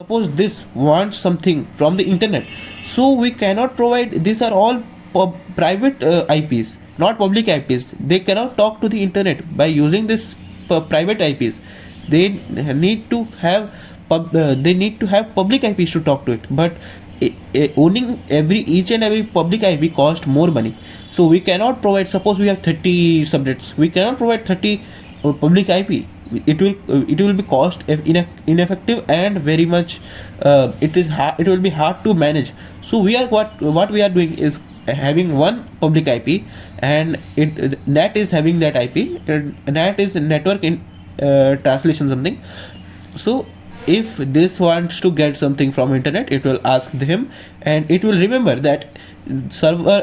suppose this wants something from the internet, so we cannot provide. These are all private IPs, not public IPs. They cannot talk to the internet by using this private IPs. They need to have they need to have public IPs to talk to it. But owning each and every public IP cost more money. So we cannot provide. Suppose we have 30 subnets, we cannot provide 30 public IP. It will be cost ineffective and very much it will be hard to manage. So we are what we are doing is having one public IP, and NAT is having that IP, and NAT is network in translation something. So if this wants to get something from internet, it will ask him, and it will remember that server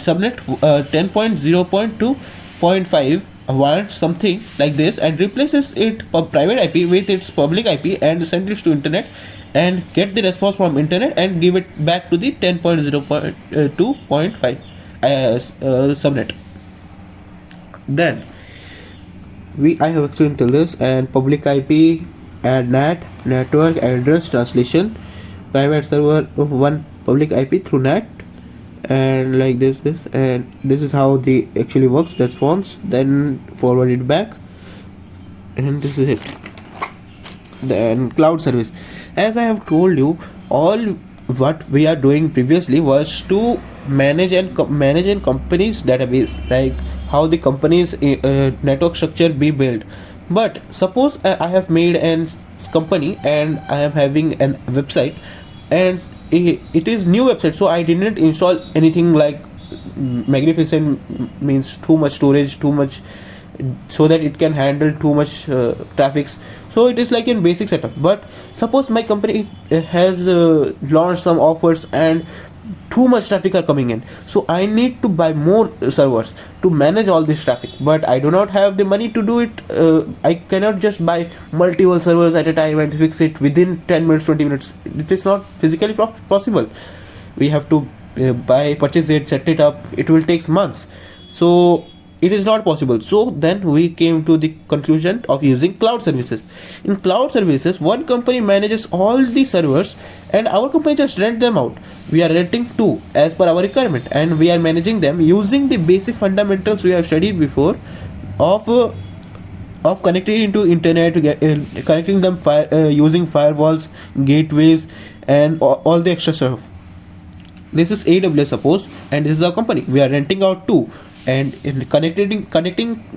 subnet 10.0.2.5 wants something like this, and replaces it private IP with its public IP and send it to internet, and get the response from internet and give it back to the 10.0.2.5 subnet. Then I have explained till this, and public IP and NAT, network address translation, private server of one public IP through NAT, and like this, and this is how the actually works. Response, then forward it back, and this is it. Then cloud service, as I have told you, all what we are doing previously was to manage in company's database, like how the company's network structure be built. But suppose I have made an company and I am having an website, and it is new website, so I didn't install anything like magnificent, means too much storage, too much, so that it can handle too much traffic. So it is like in basic setup. But suppose my company has launched some offers and too much traffic are coming in, so I need to buy more servers to manage all this traffic, but I do not have the money to do it. I cannot just buy multiple servers at a time and fix it within 10 minutes, 20 minutes. It is not physically possible. We have to purchase it, set it up. It will take months, so it is not possible. So then we came to the conclusion of using cloud services. In cloud services, one company manages all the servers, and our company just rent them out. We are renting two as per our requirement, and we are managing them using the basic fundamentals we have studied before of connecting into internet, connecting them using firewalls, gateways, and all the extra stuff. This is AWS, suppose, and this is our company. We are renting out two, and in connecting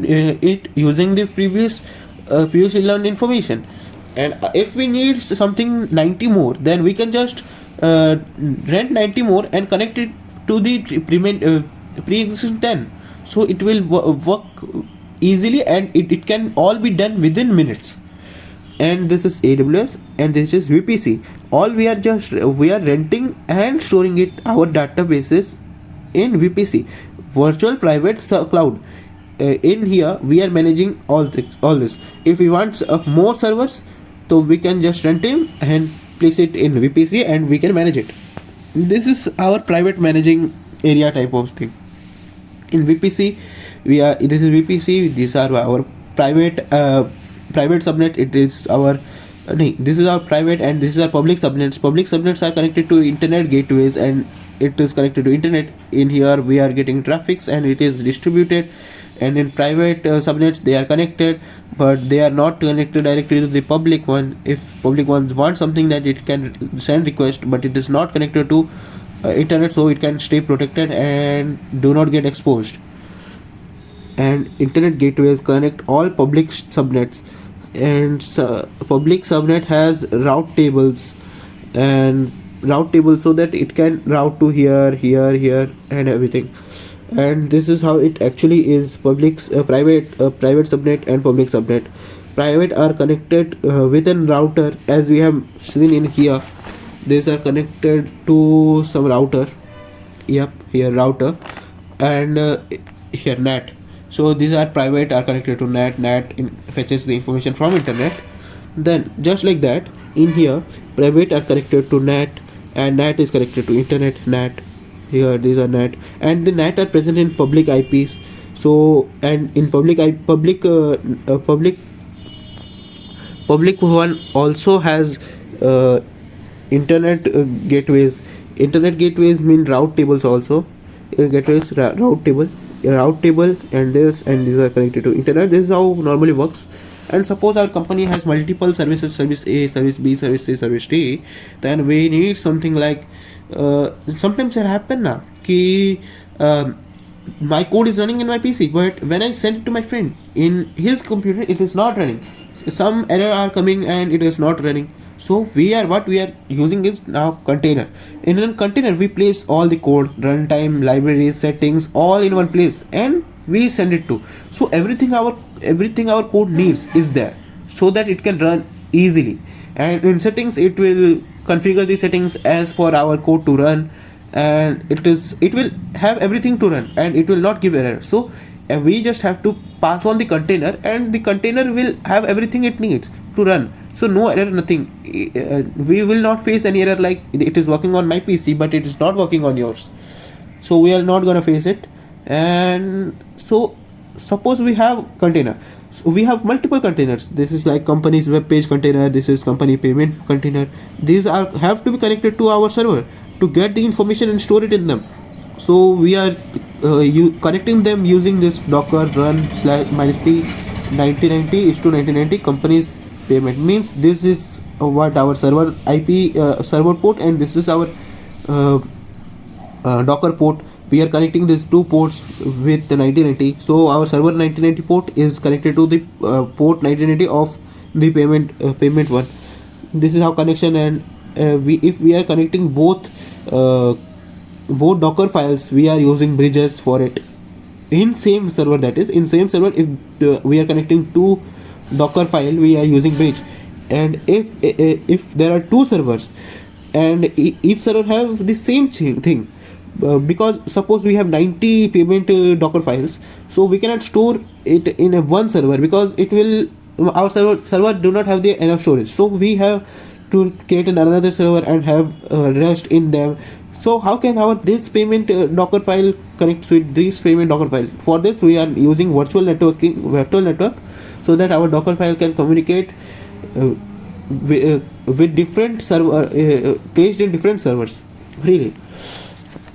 it using the previously learned information. And if we need something 90 more, then we can just rent 90 more and connect it to the pre-existing 10. So it will work easily, and it can all be done within minutes. And this is AWS, and this is VPC. All we are renting and storing it, our databases, in VPC, virtual private cloud. In here we are managing all this. If we want more servers, so we can just rent him and place it in VPC, and we can manage it. This is our private managing area type of thing. In VPC, this is VPC. These are our private subnet. It is our this is our private, and this is our public subnets. Public subnets are connected to internet gateways, and it is connected to internet. In here we are getting traffics, and it is distributed. And in private subnets, they are connected, but they are not connected directly to the public one. If public ones want something, that it can send request, but it is not connected to internet, so it can stay protected and do not get exposed. And internet gateways connect all public subnets, and public subnet has route tables, so that it can route to here and everything. And this is how it actually is. Private subnet and public subnet. Private are connected within router, as we have seen in here. These are connected to some router. Yep, here router, and here NAT. So these are private are connected to NAT. NAT fetches the information from internet. Then just like that, in here private are connected to NAT, and NAT is connected to internet. NAT, here these are NAT, and the NAT are present in public IPs. So, and in public public one also has internet gateways. Internet gateways mean route tables also. Gateways route table, and these are connected to internet. This is how normally works. And suppose our company has multiple services, service A, service B, service C, service D, then we need something like sometimes it happen na ki my code is running in my PC, but when I send it to my friend in his computer, it is not running. Some error are coming and it is not running. So what we are using is now container. In a container, we place all the code, runtime, libraries, settings, all in one place, and we send it to. So everything our code needs is there, so that it can run easily. And in settings, it will configure the settings as for our code to run, and it will have everything to run, and it will not give error. So we just have to pass on the container, and the container will have everything it needs to run. So no error, nothing. We will not face any error like it is working on my PC but it is not working on yours. So we are not gonna face it. And so suppose we have container. So we have multiple containers. This is like company's web page container. This is company payment container. These have to be connected to our server to get the information and store it in them. So we are connecting them using this docker run /-p 9090 is to 1990 company's payment. Means this is what our server IP server port, and this is our docker port. We are connecting these two ports with the 1990. So our server 1990 port is connected to the port 1990 of the payment one. This is how connection. And if we are connecting both docker files, we are using bridges for it in same server. That is, in same server, if we are connecting two docker file, we are using bridge. And if there are two servers and each server have the same thing, because suppose we have 90 payment docker files, so we cannot store it in a one server, because it will our server do not have the enough storage. So we have to create another server and have rest in them. So how can this payment docker file connect with this payment docker file? For this we are using virtual network, so that our docker file can communicate with different server placed in different servers freely.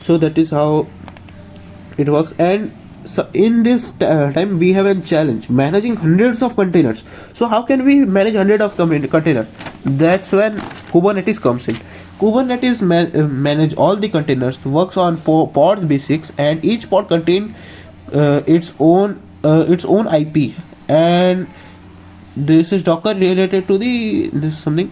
So that is how it works. And so in this time we have a challenge managing hundreds of containers. So how can we manage hundred of containers? That's when Kubernetes comes in. Kubernetes manage all the containers, works on pods basics, and each pod contain its own IP. And this is Docker related to this something.